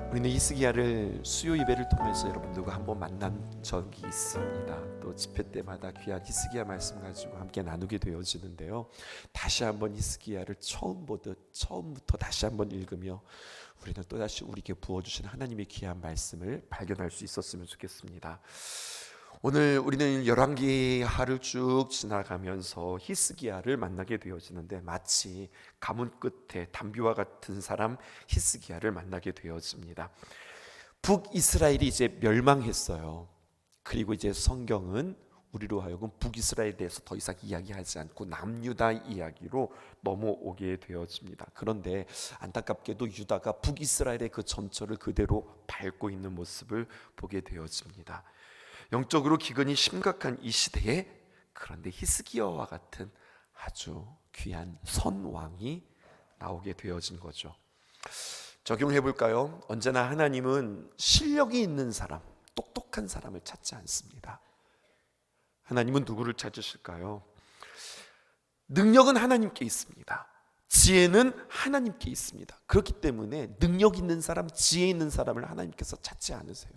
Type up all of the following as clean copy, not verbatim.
우리는 히스기야를 수요 예배를 통해서 여러분들과 한번 만난 적이 있습니다. 또 집회 때마다 귀한 히스기야 말씀 가지고 함께 나누게 되어지는데요. 다시 한번 히스기야를 처음부터 다시 한번 읽으며 우리는 또다시 우리에게 부어주신 하나님의 귀한 말씀을 발견할 수 있었으면 좋겠습니다. 오늘 우리는 열왕기하를 쭉 지나가면서 히스기야를 만나게 되어지는데 마치 가문 끝에 담비와 같은 사람 히스기야를 만나게 되어집니다. 북이스라엘이 이제 멸망했어요. 그리고 이제 성경은 우리로 하여금 북이스라엘에 대해서 더 이상 이야기하지 않고 남유다 이야기로 넘어오게 되어집니다. 그런데 안타깝게도 유다가 북이스라엘의 그 전철을 그대로 밟고 있는 모습을 보게 되어집니다. 영적으로 기근이 심각한 이 시대에 그런데 히스기야와 같은 아주 귀한 선왕이 나오게 되어진 거죠. 적용해 볼까요? 언제나 하나님은 실력이 있는 사람, 똑똑한 사람을 찾지 않습니다. 하나님은 누구를 찾으실까요? 능력은 하나님께 있습니다. 지혜는 하나님께 있습니다. 그렇기 때문에 능력 있는 사람, 지혜 있는 사람을 하나님께서 찾지 않으세요.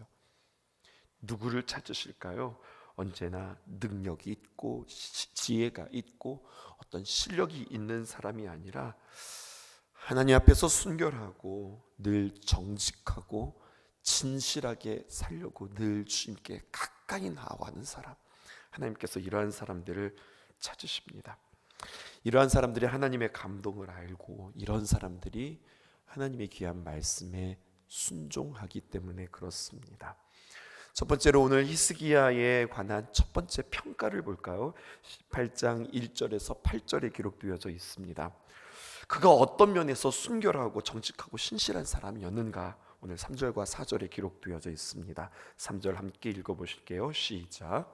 누구를 찾으실까요? 언제나 능력이 있고 지혜가 있고 어떤 실력이 있는 사람이 아니라 하나님 앞에서 순결하고 늘 정직하고 진실하게 살려고 늘 주님께 가까이 나아가는 사람, 하나님께서 이러한 사람들을 찾으십니다. 이러한 사람들이 하나님의 감동을 알고 이런 사람들이 하나님의 귀한 말씀에 순종하기 때문에 그렇습니다. 첫 번째로 오늘 히스기야에 관한 첫 번째 평가를 볼까요? 18장 1절에서 8절에 기록되어져 있습니다. 그가 어떤 면에서 순결하고 정직하고 신실한 사람이었는가? 오늘 3절과 4절에 기록되어져 있습니다. 3절 함께 읽어보실게요. 시작.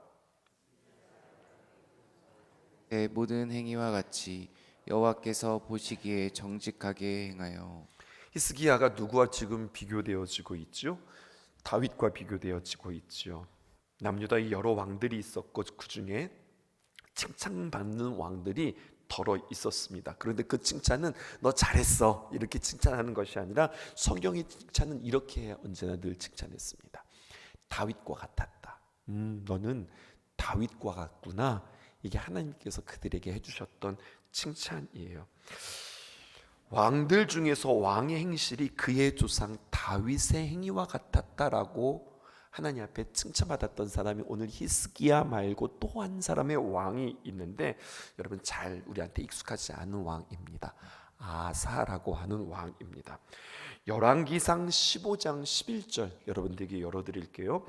내 모든 행위와 같이 여호와께서 보시기에 정직하게 행하여. 히스기야가 누구와 지금 비교되어지고 있죠? 다윗과 비교되어지고 있죠. 남유다의 여러 왕들이 있었고 그 중에 칭찬받는 왕들이 더러 있었습니다. 그런데 그 칭찬은 너 잘했어 이렇게 칭찬하는 것이 아니라 성경의 칭찬은 이렇게 언제나 늘 칭찬했습니다. 다윗과 같았다. 너는 다윗과 같구나. 이게 하나님께서 그들에게 해주셨던 칭찬이에요. 왕들 중에서 왕의 행실이 그의 조상 다윗의 행위와 같았다라고 하나님 앞에 칭찬받았던 사람이 오늘 히스기야 말고 또 한 사람의 왕이 있는데 여러분 잘 우리한테 익숙하지 않은 왕입니다. 아사라고 하는 왕입니다. 열왕기상 15장 11절 여러분들에게 열어드릴게요.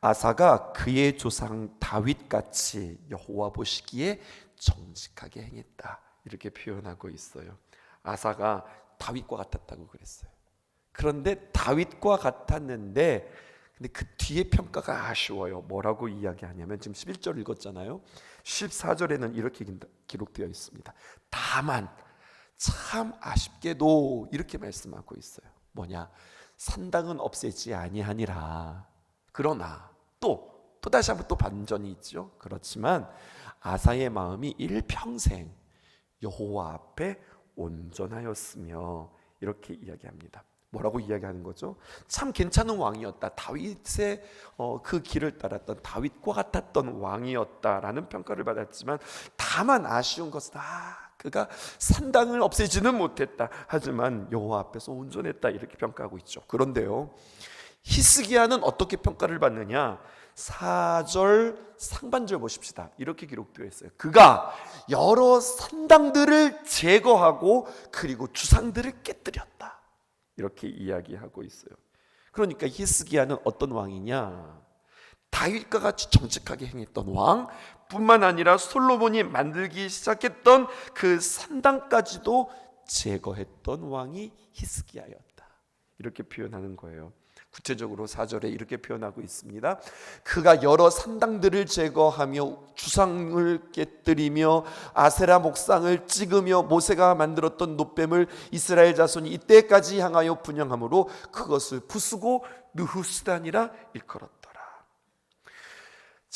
아사가 그의 조상 다윗같이 여호와 보시기에 정직하게 행했다 이렇게 표현하고 있어요. 아사가 다윗과 같았다고 그랬어요. 그런데 다윗과 같았는데 근데 그 뒤에 평가가 아쉬워요. 뭐라고 이야기하냐면 지금 11절 읽었잖아요. 14절에는 이렇게 기록되어 있습니다. 다만 참 아쉽게도 이렇게 말씀하고 있어요. 뭐냐? 산당은 없애지 아니하니라. 그러나 또 다시 한번 또 반전이 있죠. 그렇지만 아사의 마음이 일평생 여호와 앞에 온전하였으며 이렇게 이야기합니다. 뭐라고 이야기하는 거죠? 참 괜찮은 왕이었다. 다윗의 그 길을 따랐던 다윗과 같았던 왕이었다라는 평가를 받았지만 다만 아쉬운 것은 그가 산당을 없애지는 못했다. 하지만 여호와 앞에서 온전했다 이렇게 평가하고 있죠. 그런데요, 히스기야는 어떻게 평가를 받느냐? 4절 상반절 보십시다. 이렇게 기록되어 있어요. 그가 여러 산당들을 제거하고 그리고 주상들을 깨뜨렸다. 이렇게 이야기하고 있어요. 그러니까 히스기야는 어떤 왕이냐? 다윗과 같이 정직하게 행했던 왕 뿐만 아니라 솔로몬이 만들기 시작했던 그 산당까지도 제거했던 왕이 히스기야였다. 이렇게 표현하는 거예요. 구체적으로 4절에 이렇게 표현하고 있습니다. 그가 여러 산당들을 제거하며 주상을 깨뜨리며 아세라 목상을 찍으며 모세가 만들었던 놋뱀을 이스라엘 자손이 이때까지 향하여 분향함으로 그것을 부수고 느후스단이라 일컬었더라.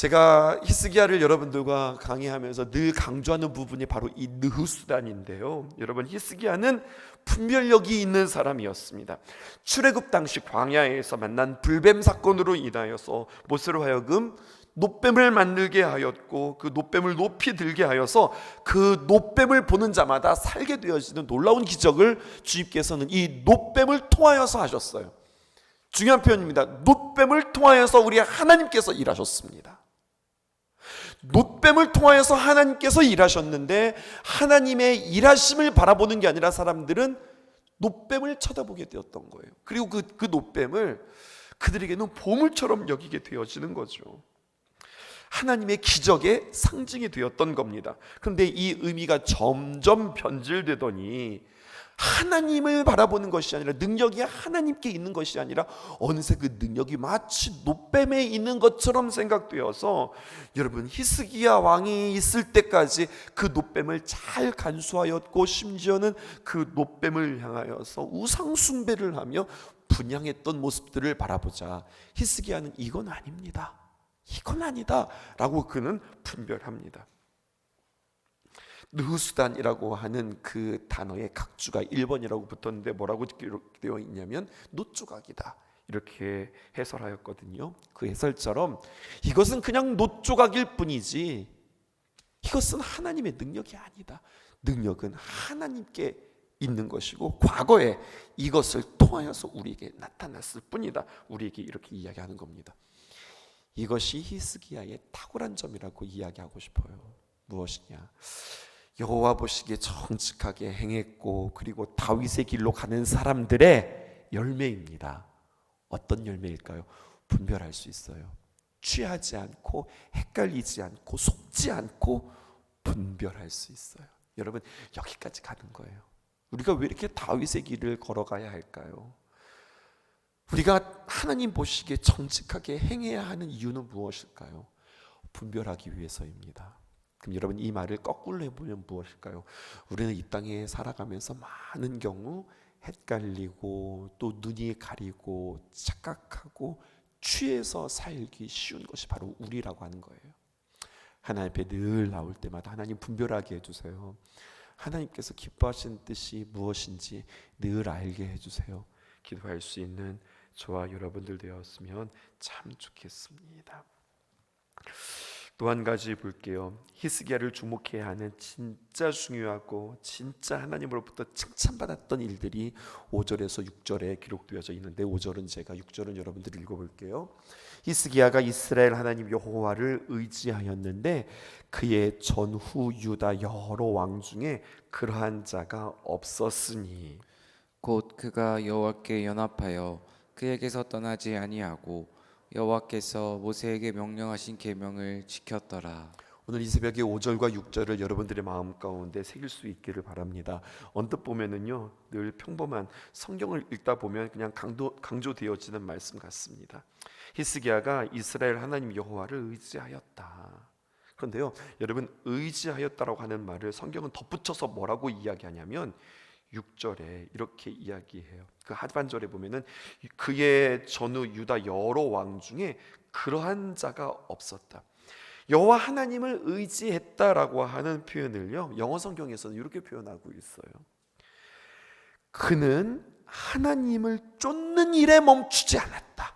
제가 히스기야를 여러분들과 강의하면서 늘 강조하는 부분이 바로 이 느후수단인데요. 여러분, 히스기야는 분별력이 있는 사람이었습니다. 출애굽 당시 광야에서 만난 불뱀 사건으로 인하여서 모세로 하여금 놋뱀을 만들게 하였고, 그 놋뱀을 높이 들게 하여서 그 놋뱀을 보는 자마다 살게 되어지는 놀라운 기적을 주님께서는 이 놋뱀을 통하여서 하셨어요. 중요한 표현입니다. 놋뱀을 통하여서 우리 하나님께서 일하셨습니다. 놋뱀을 통하여서 하나님께서 일하셨는데, 하나님의 일하심을 바라보는 게 아니라 사람들은 놋뱀을 쳐다보게 되었던 거예요. 그리고 그 놋뱀을 그들에게는 보물처럼 여기게 되어지는 거죠. 하나님의 기적의 상징이 되었던 겁니다. 그런데 이 의미가 점점 변질되더니 하나님을 바라보는 것이 아니라, 능력이 하나님께 있는 것이 아니라 어느새 그 능력이 마치 놋뱀에 있는 것처럼 생각되어서, 여러분, 히스기야 왕이 있을 때까지 그 놋뱀을 잘 간수하였고, 심지어는 그 놋뱀을 향하여서 우상 숭배를 하며 분향했던 모습들을 바라보자 히스기야는 이건 아닙니다, 이건 아니다 라고 그는 분별합니다. 느후수단이라고 하는 그 단어의 각주가 1번이라고 붙었는데 뭐라고 기록되어 있냐면 놋조각이다, 이렇게 해설하였거든요. 그 해설처럼 이것은 그냥 놋조각일 뿐이지 이것은 하나님의 능력이 아니다. 능력은 하나님께 있는 것이고 과거에 이것을 통하여서 우리에게 나타났을 뿐이다. 우리에게 이렇게 이야기하는 겁니다. 이것이 히스기야의 탁월한 점이라고 이야기하고 싶어요. 무엇이냐? 여호와 보시기에 정직하게 행했고, 그리고 다윗의 길로 가는 사람들의 열매입니다. 어떤 열매일까요? 분별할 수 있어요. 취하지 않고, 헷갈리지 않고, 속지 않고 분별할 수 있어요. 여러분, 여기까지 가는 거예요. 우리가 왜 이렇게 다윗의 길을 걸어가야 할까요? 우리가 하나님 보시기에 정직하게 행해야 하는 이유는 무엇일까요? 분별하기 위해서입니다. 그럼 여러분, 이 말을 거꾸로 해보면 무엇일까요? 우리는 이 땅에 살아가면서 많은 경우 헷갈리고, 또 눈이 가리고, 착각하고, 취해서 살기 쉬운 것이 바로 우리라고 하는 거예요. 하나님 앞에 늘 나올 때마다 하나님 분별하게 해주세요. 하나님께서 기뻐하시는 뜻이 무엇인지 늘 알게 해주세요. 기도할 수 있는 저와 여러분들 되었으면 참 좋겠습니다. 또 한 가지 볼게요. 히스기야를 주목해야 하는 진짜 중요하고 진짜 하나님으로부터 칭찬받았던 일들이 5절에서 6절에 기록되어져 있는데, 5절은 제가, 6절은 여러분들이 읽어볼게요. 히스기야가 이스라엘 하나님 여호와를 의지하였는데 그의 전후 유다 여러 왕 중에 그러한 자가 없었으니, 곧 그가 여호와께 연합하여 그에게서 떠나지 아니하고 여호와께서 모세에게 명령하신 계명을 지켰더라. 오늘 이 새벽에 5절과 6절을 여러분들의 마음 가운데 새길 수 있기를 바랍니다. 언뜻 보면은요, 늘 평범한 성경을 읽다 보면 그냥 강조되어지는 말씀 같습니다. 히스기야가 이스라엘 하나님 여호와를 의지하였다. 그런데요, 여러분, 의지하였다라고 하는 말을 성경은 덧붙여서 뭐라고 이야기하냐면 6절에 이렇게 이야기해요. 그 하반절에 보면은 그의 전후 유다 여러 왕 중에 그러한 자가 없었다. 여호와 하나님을 의지했다라고 하는 표현을요, 영어 성경에서는 이렇게 표현하고 있어요. 그는 하나님을 쫓는 일에 멈추지 않았다.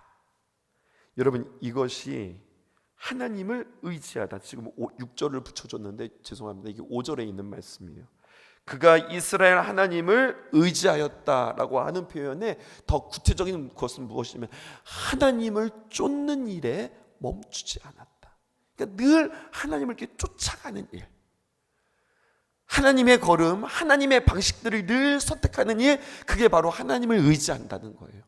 여러분, 이것이 하나님을 의지하다. 지금 6절을 붙여줬는데 죄송합니다. 이게 5절에 있는 말씀이에요. 그가 이스라엘 하나님을 의지하였다라고 하는 표현에 더 구체적인 것은 무엇이냐면 하나님을 쫓는 일에 멈추지 않았다. 그러니까 늘 하나님을 이렇게 쫓아가는 일, 하나님의 걸음, 하나님의 방식들을 늘 선택하는 일, 그게 바로 하나님을 의지한다는 거예요.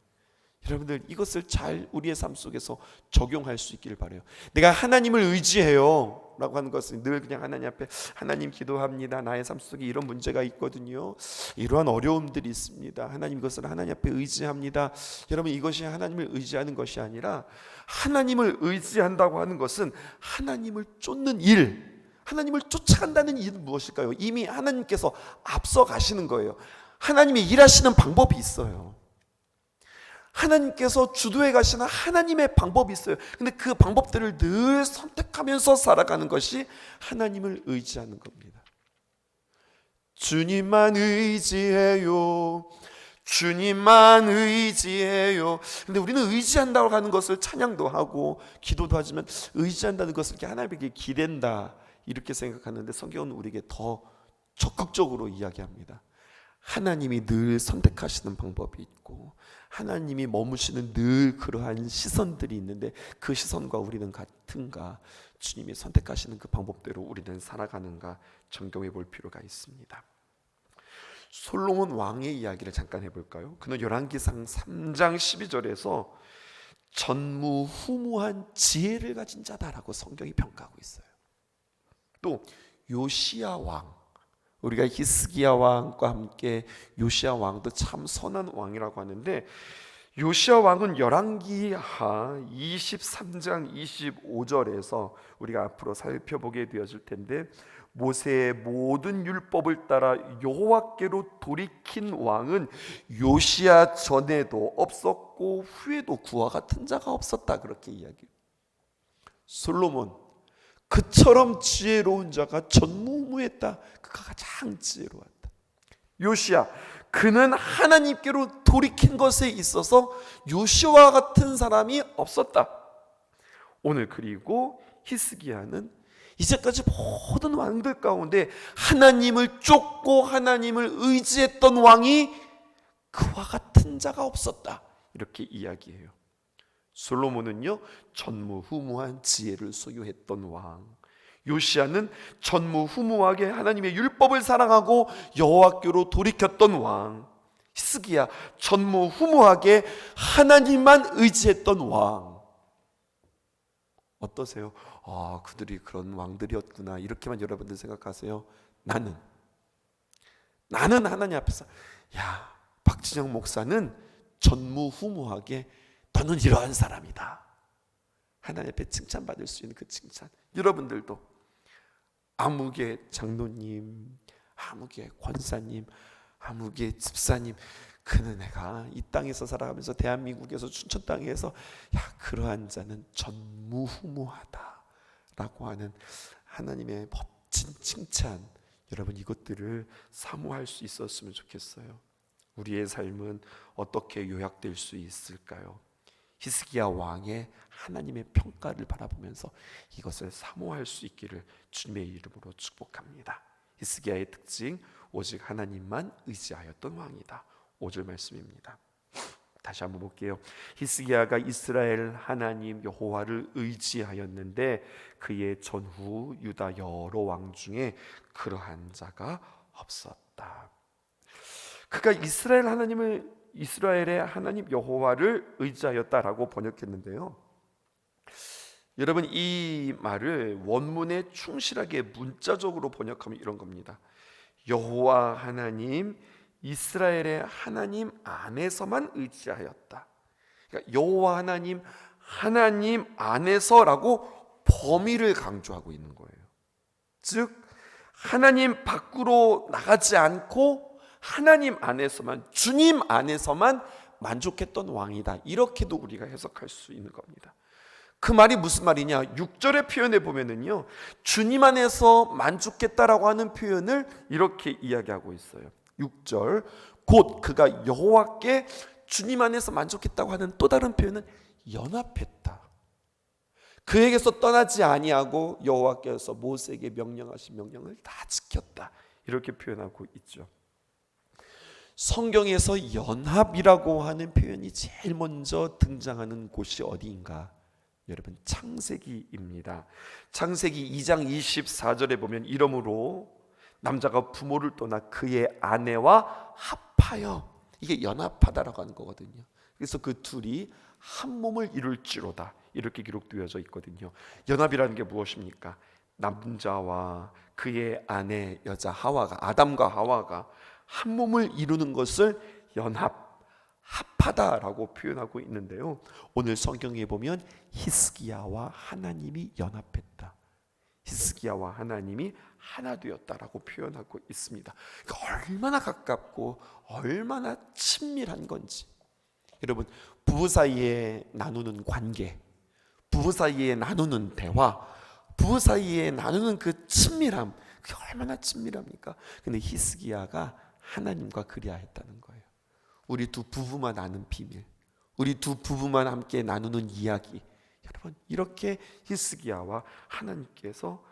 여러분들, 이것을 잘 우리의 삶 속에서 적용할 수 있기를 바라요. 내가 하나님을 의지해요 라고 하는 것은 늘 그냥 하나님 앞에, 하나님 기도합니다, 나의 삶 속에 이런 문제가 있거든요, 이러한 어려움들이 있습니다, 하나님 이것을 하나님 앞에 의지합니다. 여러분, 이것이 하나님을 의지하는 것이 아니라, 하나님을 의지한다고 하는 것은 하나님을 쫓는 일, 하나님을 쫓아간다는 일은 무엇일까요? 이미 하나님께서 앞서 가시는 거예요. 하나님이 일하시는 방법이 있어요. 하나님께서 주도해 가시는 하나님의 방법이 있어요. 근데 그 방법들을 늘 선택하면서 살아가는 것이 하나님을 의지하는 겁니다. 주님만 의지해요. 주님만 의지해요. 근데 우리는 의지한다고 하는 것을 찬양도 하고 기도도 하지만 의지한다는 것을 이렇게 하나님에게 기댄다 이렇게 생각하는데 성경은 우리에게 더 적극적으로 이야기합니다. 하나님이 늘 선택하시는 방법이 있고 하나님이 머무시는 늘 그러한 시선들이 있는데 그 시선과 우리는 같은가? 주님이 선택하시는 그 방법대로 우리는 살아가는가 점검해 볼 필요가 있습니다. 솔로몬 왕의 이야기를 잠깐 해볼까요? 그는 열왕기상 3장 12절에서 전무후무한 지혜를 가진 자다라고 성경이 평가하고 있어요. 또 요시야 왕, 우리가 히스기야 왕과 함께 요시야 왕도 참 선한 왕이라고 하는데 요시야 왕은 열왕기하 23장 25절에서 우리가 앞으로 살펴보게 되어질 텐데 모세의 모든 율법을 따라 여호와께로 돌이킨 왕은 요시야 전에도 없었고 후에도 그와 같은 자가 없었다 그렇게 이야기해요. 솔로몬 그처럼 지혜로운 자가 전무후무했다. 그가 가장 지혜로웠다. 요시야 그는 하나님께로 돌이킨 것에 있어서 요시와 같은 사람이 없었다. 오늘 그리고 히스기야는 이제까지 모든 왕들 가운데 하나님을 쫓고 하나님을 의지했던 왕이 그와 같은 자가 없었다. 이렇게 이야기해요. 솔로몬은요 전무후무한 지혜를 소유했던 왕, 요시야는 전무후무하게 하나님의 율법을 사랑하고 여호와께로 돌이켰던 왕, 히스기야 전무후무하게 하나님만 의지했던 왕. 어떠세요? 그들이 그런 왕들이었구나 이렇게만 여러분들 생각하세요? 나는 하나님 앞에서 박진영 목사는 전무후무하게 너는 이러한 사람이다. 하나님 앞에 칭찬받을 수 있는 그 칭찬. 여러분들도 아무개 장로님, 아무개 권사님, 아무개 집사님 그는 내가 이 땅에서 살아가면서 대한민국에서 춘천 땅에서 그러한 자는 전무후무하다 라고 하는 하나님의 멋진 칭찬, 여러분 이것들을 사모할 수 있었으면 좋겠어요. 우리의 삶은 어떻게 요약될 수 있을까요? 히스기야 왕의 하나님의 평가를 바라보면서 이것을 사모할 수 있기를 주님의 이름으로 축복합니다. 히스기야의 특징, 오직 하나님만 의지하였던 왕이다. 5절 말씀입니다. 다시 한번 볼게요. 히스기야가 이스라엘 하나님 여호와를 의지하였는데 그의 전후 유다 여러 왕 중에 그러한 자가 없었다. 그가 이스라엘의 하나님 여호와를 의지하였다라고 번역했는데요. 여러분 이 말을 원문에 충실하게 문자적으로 번역하면 이런 겁니다. 여호와 하나님, 이스라엘의 하나님 안에서만 의지하였다. 그러니까 여호와 하나님 안에서라고 범위를 강조하고 있는 거예요. 즉 하나님 밖으로 나가지 않고 하나님 안에서만, 주님 안에서만 만족했던 왕이다. 이렇게도 우리가 해석할 수 있는 겁니다. 그 말이 무슨 말이냐? 6절의 표현에 보면은요, 주님 안에서 만족했다라고 하는 표현을 이렇게 이야기하고 있어요. 6절, 곧 그가 여호와께 주님 안에서 만족했다고 하는 또 다른 표현은 연합했다. 그에게서 떠나지 아니하고 여호와께서 모세에게 명령하신 명령을 다 지켰다. 이렇게 표현하고 있죠. 성경에서 연합이라고 하는 표현이 제일 먼저 등장하는 곳이 어디인가? 여러분 창세기입니다. 창세기 2장 24절에 보면 이러므로 남자가 부모를 떠나 그의 아내와 합하여, 이게 연합하다라고 하는 거거든요. 그래서 그 둘이 한 몸을 이룰지로다 이렇게 기록되어져 있거든요. 연합이라는 게 무엇입니까? 남자와 그의 아내 여자 하와가, 아담과 하와가 한 몸을 이루는 것을 합하다라고 표현하고 있는데요. 오늘 성경에 보면 히스기야와 하나님이 연합했다, 히스기야와 하나님이 하나 되었다라고 표현하고 있습니다. 그러니까 얼마나 가깝고 얼마나 친밀한 건지. 여러분, 부부 사이에 나누는 관계, 부부 사이에 나누는 대화, 부부 사이에 나누는 그 친밀함, 그게 얼마나 친밀합니까? 근데 히스기야가 하나님과 그리하였다는 거예요. 우리 두 부부만 아는 비밀, 우리 두 부부만 함께 나누는 이야기, 여러분, 이렇게 히스기야와 하나님께서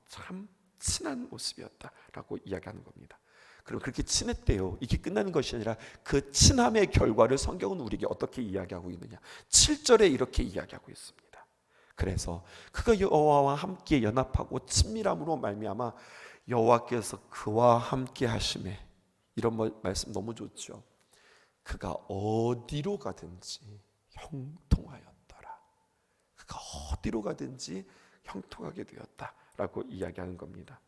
참 친한 모습이었다라고 이야기하는 겁니다. 그럼 그렇게 친했대요. 이게 끝나는 것이 아니라 그 친함의 결과를 성경은 우리에게 어떻게 이야기하고 있느냐, 7절에 이렇게 이야기하고 있습니다. 그래서 그가 여호와와 함께 연합하고 친밀함으로 말미암아 여호와께서 그와 함께 하심에, 이런 말씀 너무 좋죠. 그가 어디로 가든지 형통하였더라. 그가 어디로 가든지 형통하게 되었다라고 이야기하는 겁니다.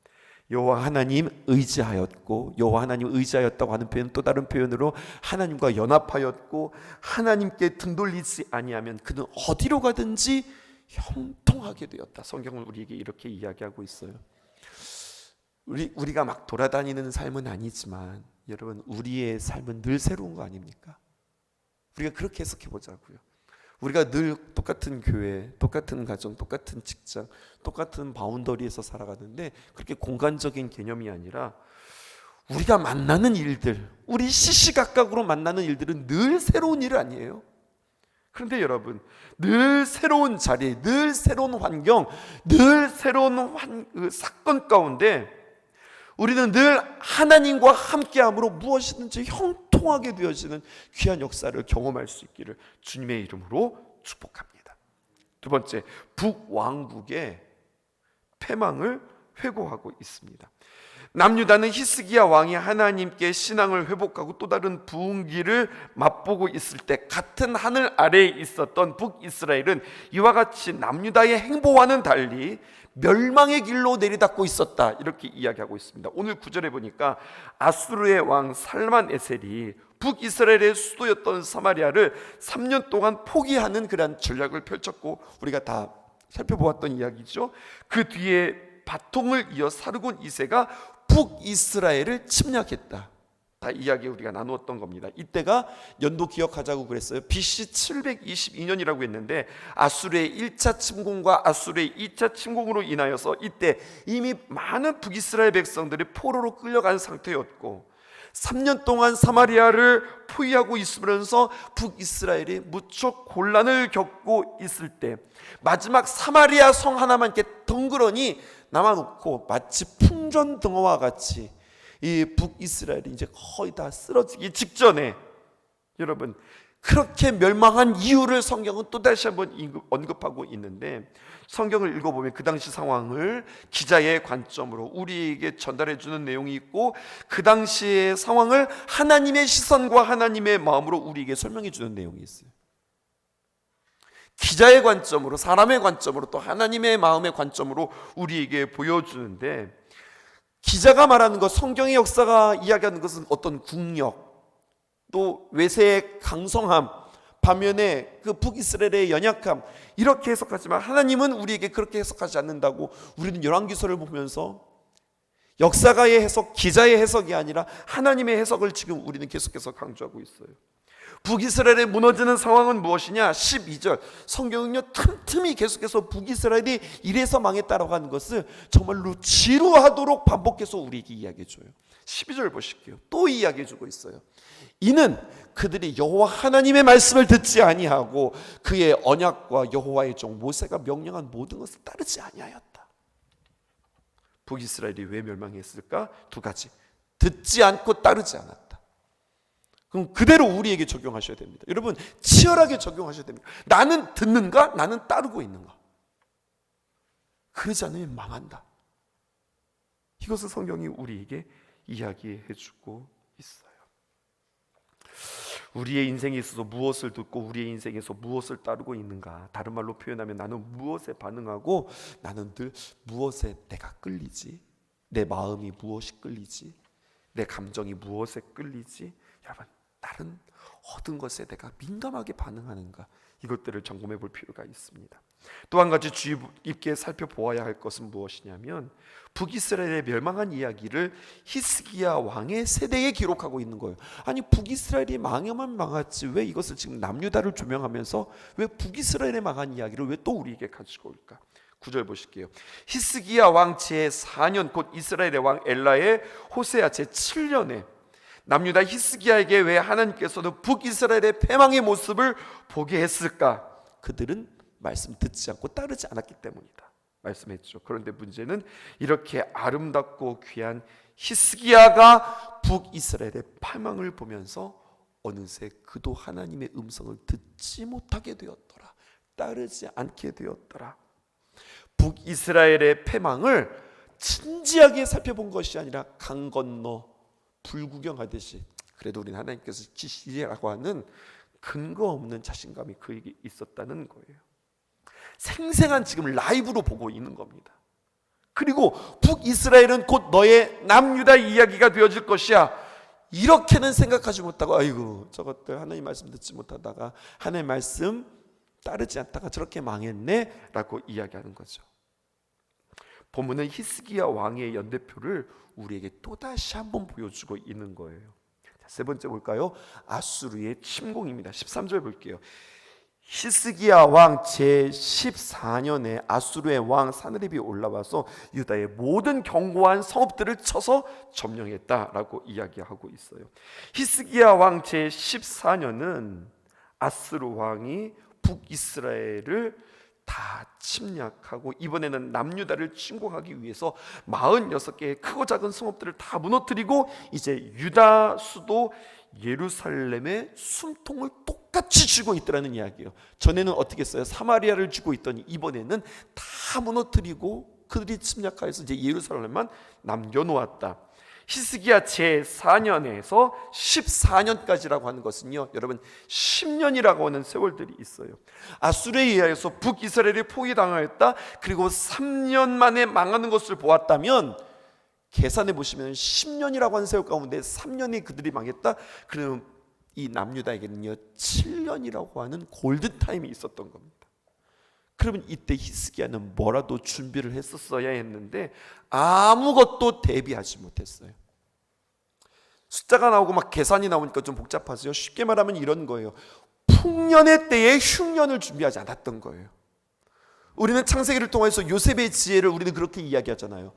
여호와 하나님 의지하였고, 여호와 하나님 의지하였다고 하는 표현, 또 다른 표현으로 하나님과 연합하였고, 하나님께 등 돌리지 아니하면 그는 어디로 가든지 형통하게 되었다. 성경은 우리에게 이렇게 이야기하고 있어요. 우리가 막 돌아다니는 삶은 아니지만 여러분, 우리의 삶은 늘 새로운 거 아닙니까? 우리가 그렇게 해석해 보자고요. 우리가 늘 똑같은 교회, 똑같은 가정, 똑같은 직장, 똑같은 바운더리에서 살아가는데, 그렇게 공간적인 개념이 아니라 우리가 만나는 일들, 우리 시시각각으로 만나는 일들은 늘 새로운 일 아니에요? 그런데 여러분, 늘 새로운 자리, 늘 새로운 환경, 늘 새로운 사건 가운데 우리는 늘 하나님과 함께함으로 무엇이든지 형통하게 되어지는 귀한 역사를 경험할 수 있기를 주님의 이름으로 축복합니다. 두 번째, 북왕국의 패망을 회고하고 있습니다. 남유다는 히스기야 왕이 하나님께 신앙을 회복하고 또 다른 부흥기를 맛보고 있을 때 같은 하늘 아래에 있었던 북이스라엘은 이와 같이 남유다의 행보와는 달리 멸망의 길로 내리닫고 있었다, 이렇게 이야기하고 있습니다. 오늘 9절에 보니까 아수르의 왕 살만에셀이 북이스라엘의 수도였던 사마리아를 3년 동안 포기하는 그런 전략을 펼쳤고, 우리가 다 살펴보았던 이야기죠. 그 뒤에 바통을 이어 사르곤 2세가 북이스라엘을 침략했다. 다 이야기 우리가 나누었던 겁니다. 이때가 연도 기억하자고 그랬어요. BC 722년이라고 했는데 아수르의 1차 침공과 아수르의 2차 침공으로 인하여서 이때 이미 많은 북이스라엘 백성들이 포로로 끌려간 상태였고, 3년 동안 사마리아를 포위하고 있으면서 북이스라엘이 무척 곤란을 겪고 있을 때 마지막 사마리아 성 하나만 이렇게 덩그러니 남아놓고 마치 풍전등화와 같이 이 북이스라엘이 이제 거의 다 쓰러지기 직전에, 여러분, 그렇게 멸망한 이유를 성경은 또다시 한번 언급하고 있는데, 성경을 읽어보면 그 당시 상황을 기자의 관점으로 우리에게 전달해주는 내용이 있고, 그 당시의 상황을 하나님의 시선과 하나님의 마음으로 우리에게 설명해주는 내용이 있어요. 기자의 관점으로, 사람의 관점으로, 또 하나님의 마음의 관점으로 우리에게 보여주는데, 기자가 말하는 것, 성경의 역사가 이야기하는 것은 어떤 국력, 또 외세의 강성함, 반면에 그 북이스라엘의 연약함, 이렇게 해석하지만 하나님은 우리에게 그렇게 해석하지 않는다고 우리는 열왕기서를 보면서 역사가의 해석, 기자의 해석이 아니라 하나님의 해석을 지금 우리는 계속해서 강조하고 있어요. 북이스라엘의 무너지는 상황은 무엇이냐? 12절 성경은요 틈틈이 계속해서 북이스라엘이 이래서 망했다라고 하는 것을 정말로 지루하도록 반복해서 우리에게 이야기해줘요. 12절 보실게요. 또 이야기해주고 있어요. 이는 그들이 여호와 하나님의 말씀을 듣지 아니하고 그의 언약과 여호와의 종 모세가 명령한 모든 것을 따르지 아니하였다. 북이스라엘이 왜 멸망했을까? 두 가지. 듣지 않고 따르지 않았다. 그럼 그대로 우리에게 적용하셔야 됩니다. 여러분, 치열하게 적용하셔야 됩니다. 나는 듣는가? 나는 따르고 있는가? 그러지 않으면 망한다. 이것을 성경이 우리에게 이야기해 주고 있어요. 우리의 인생에 있어서 무엇을 듣고 우리의 인생에서 무엇을 따르고 있는가? 다른 말로 표현하면 나는 무엇에 반응하고 나는 늘 무엇에 내가 끌리지? 내 마음이 무엇이 끌리지? 내 감정이 무엇에 끌리지? 여러분, 따라 다른 얻은 것에 내가 민감하게 반응하는가, 이것들을 점검해 볼 필요가 있습니다. 또 한 가지 주의 깊게 살펴보아야 할 것은 무엇이냐면 북이스라엘의 멸망한 이야기를 히스기야 왕의 세대에 기록하고 있는 거예요. 아니 북이스라엘이 망하면 망했지 왜 이것을 지금 남유다를 조명하면서 왜 북이스라엘의 망한 이야기를 왜 또 우리에게 가지고 올까? 9절 보실게요. 히스기야 왕 제4년 곧 이스라엘의 왕 엘라의 호세아 제7년에 남유다 히스기야에게 왜 하나님께서는 북이스라엘의 패망의 모습을 보게 했을까? 그들은 말씀 듣지 않고 따르지 않았기 때문이다 말씀했죠. 그런데 문제는 이렇게 아름답고 귀한 히스기야가 북이스라엘의 패망을 보면서 어느새 그도 하나님의 음성을 듣지 못하게 되었더라, 따르지 않게 되었더라. 북이스라엘의 패망을 진지하게 살펴본 것이 아니라 강 건너 불구경하듯이 그래도 우리는 하나님께서 지시라고 하는 근거 없는 자신감이 그에게 있었다는 거예요. 생생한 지금 라이브로 보고 있는 겁니다. 그리고 북이스라엘은 곧 너의 남유다 이야기가 되어질 것이야, 이렇게는 생각하지 못하고 아이고 저것들 하나님 말씀 듣지 못하다가 하나님 말씀 따르지 않다가 저렇게 망했네 라고 이야기하는 거죠. 본문은 히스기야 왕의 연대표를 우리에게 또다시 한번 보여주고 있는 거예요. 세 번째 볼까요? 아수르의 침공입니다. 13절 볼게요. 히스기야 왕 제14년에 아수르의 왕 사느립이 올라와서 유다의 모든 견고한 성읍들을 쳐서 점령했다라고 이야기하고 있어요. 히스기야 왕 제14년은 아수르 왕이 북이스라엘을 다 침략하고 이번에는 남유다를 침공하기 위해서 46개의 크고 작은 성읍들을 다 무너뜨리고 이제 유다 수도 예루살렘의 숨통을 똑같이 쥐고 있더라는 이야기예요. 전에는 어떻게 했어요? 사마리아를 쥐고 있더니 이번에는 다 무너뜨리고 그들이 침략하여서 이제 예루살렘만 남겨놓았다. 히스기야 제4년에서 14년까지라고 하는 것은요, 여러분 10년이라고 하는 세월들이 있어요. 아수르에 의하여서 북이스라엘이 포위당하였다. 그리고 3년 만에 망하는 것을 보았다면 계산해 보시면 10년이라고 하는 세월 가운데 3년이 그들이 망했다. 그러면 이 남유다에게는요 7년이라고 하는 골든타임이 있었던 겁니다. 그러면 이때 히스기야는 뭐라도 준비를 했었어야 했는데 아무것도 대비하지 못했어요. 숫자가 나오고 막 계산이 나오니까 좀 복잡하죠. 쉽게 말하면 이런 거예요. 풍년의 때에 흉년을 준비하지 않았던 거예요. 우리는 창세기를 통해서 요셉의 지혜를 우리는 그렇게 이야기하잖아요.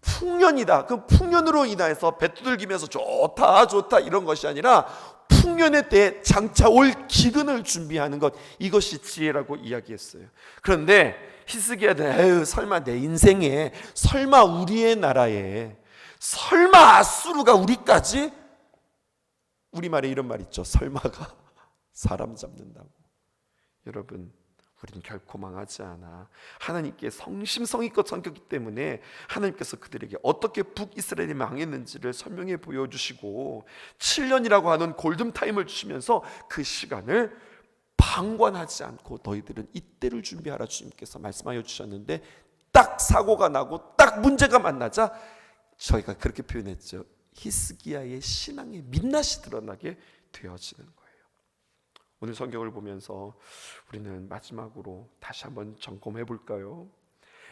풍년이다. 그 풍년으로 인해서 배 두들기면서 좋다 이런 것이 아니라 풍년의 때에 장차 올 기근을 준비하는 것, 이것이 지혜라고 이야기했어요. 그런데 히스기야는 에휴 설마 내 인생에, 설마 우리의 나라에, 설마 아수르가 우리까지, 우리말에 이런 말 있죠. 설마가 사람 잡는다고. 여러분 우리는 결코 망하지 않아. 하나님께 성심성의껏 섬겼기 때문에 하나님께서 그들에게 어떻게 북이스라엘이 망했는지를 설명해 보여주시고 7년이라고 하는 골든타임을 주시면서 그 시간을 방관하지 않고 너희들은 이때를 준비하라 주님께서 말씀하여 주셨는데 딱 사고가 나고 딱 문제가 만나자 저희가 그렇게 표현했죠. 히스기야의 신앙의 민낯이 드러나게 되어지는 거예요. 오늘 성경을 보면서 우리는 마지막으로 다시 한번 점검해 볼까요?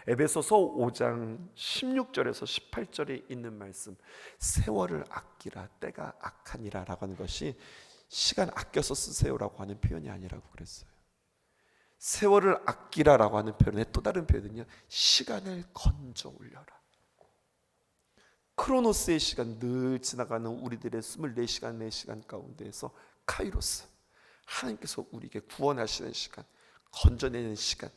에베소서 5장 16절에서 18절에 있는 말씀, 세월을 아끼라 때가 악하니라 라고 하는 것이 시간 아껴서 쓰세요라고 하는 표현이 아니라고 그랬어요. 세월을 아끼라 라고 하는 표현의 또 다른 표현은요, 시간을 건져 올려라. 크로노스의 시간, 늘 지나가는 우리들의 24시간 4시간 가운데에서 카이로스, 하나님께서 우리에게 구원하시는 시간, 건져내는 시간,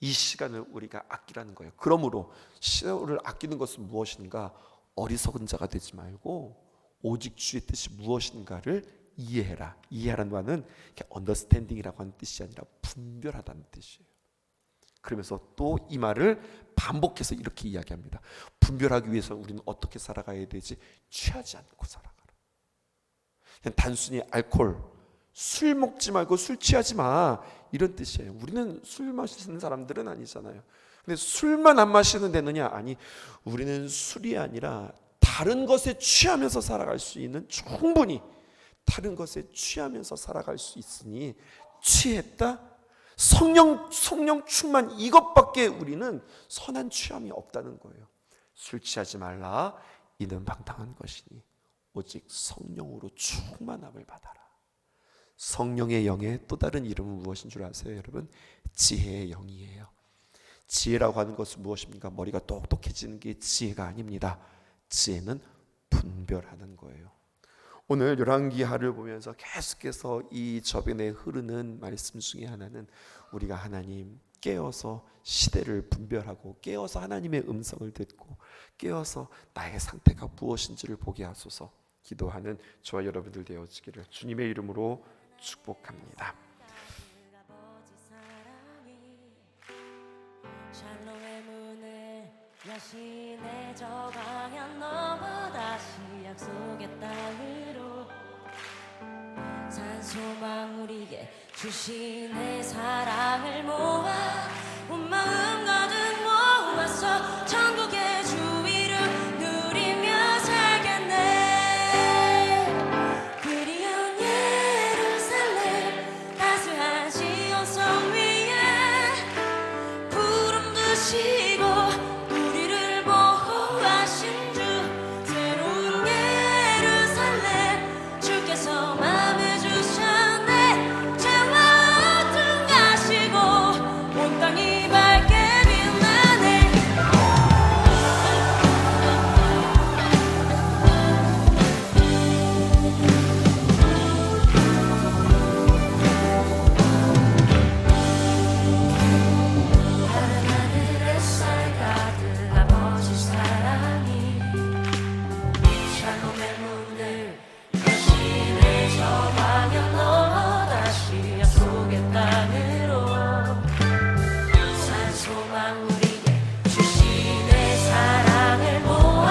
이 시간을 우리가 아끼라는 거예요. 그러므로 세월을 아끼는 것은 무엇인가? 어리석은 자가 되지 말고 오직 주의 뜻이 무엇인가를 이해해라. 이해하라는 말은 언더스탠딩이라고 하는 뜻이 아니라 분별하다는 뜻이에요. 그러면서 또 이 말을 반복해서 이렇게 이야기합니다. 분별하기 위해서 우리는 어떻게 살아가야 되지? 취하지 않고 살아가라. 그냥 단순히 알코올, 술 먹지 말고 술 취하지 마, 이런 뜻이에요. 우리는 술 마시는 사람들은 아니잖아요. 근데 술만 안 마시는 데느냐? 아니, 우리는 술이 아니라 다른 것에 취하면서 살아갈 수 있는, 충분히 다른 것에 취하면서 살아갈 수 있으니 취했다? 성령 충만 이것밖에 우리는 선한 취함이 없다는 거예요. 술 취하지 말라 이는 방탕한 것이니 오직 성령으로 충만함을 받아라. 성령의 영의 또 다른 이름은 무엇인 줄 아세요, 여러분? 지혜의 영이에요. 지혜라고 하는 것은 무엇입니까? 머리가 똑똑해지는 게 지혜가 아닙니다. 지혜는 분별하는 거예요. 오늘 열왕기하를 보면서 계속해서 이 저변에 흐르는 말씀 중에 하나는 우리가 하나님 깨어서 시대를 분별하고 깨어서 하나님의 음성을 듣고 깨어서 나의 상태가 무엇인지를 보게 하소서 기도하는 저와 여러분들 되어지기를 주님의 이름으로 축복합니다. 샬롬의 문을 여신의 저 방향 넘어 다시 약속의 땅으로 산소망 우리에게 주신 내 사랑을 모아 온 마음 가득 모아서 천국의 주 이름 누리며 살겠네. 그리운 예루살렘 따스한 시온 성 위에 구름 드시고 우리를 보호하신 주 새로운 예루살렘 주께서 맘에 주셨네. 죄와 어둠 가시고 온 땅이 밝게 빛나네. 다른 하늘 햇살 가득 아버지 사랑이 샬롬의 문을 여신의 저 방향 넘어 다시 약속의 땅으로 산소망 우리에게 주신 내 사랑을 모아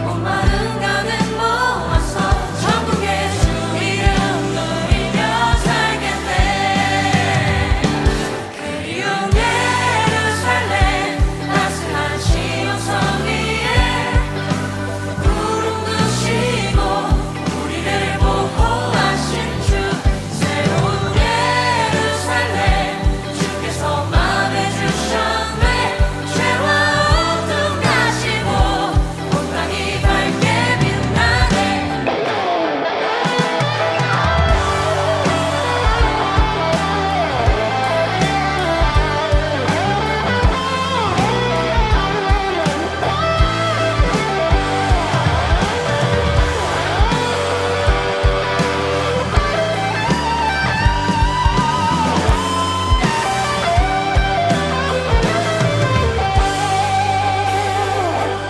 온 마음 가득 모아서 천국의 주 이름 누리며 살겠네. 그리운 예루살렘 따스한 시온 성 위에 구름 드시고 우리를 보호하신 주 새로운 예루살렘 주께서 맘에 주셨네. 죄와 어둠 가시고 온 땅이 밝게 빛나네.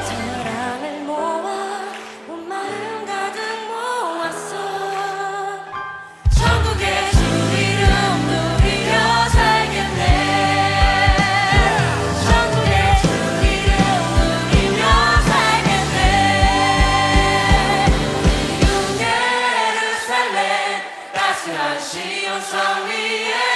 사랑을 모아 온 마음 가득 모았어 천국의 주 이름 누리며 살겠네. 천국의 주 이름 누리며 살겠네. 그리운 예루살렘 따스한 시온 성 위에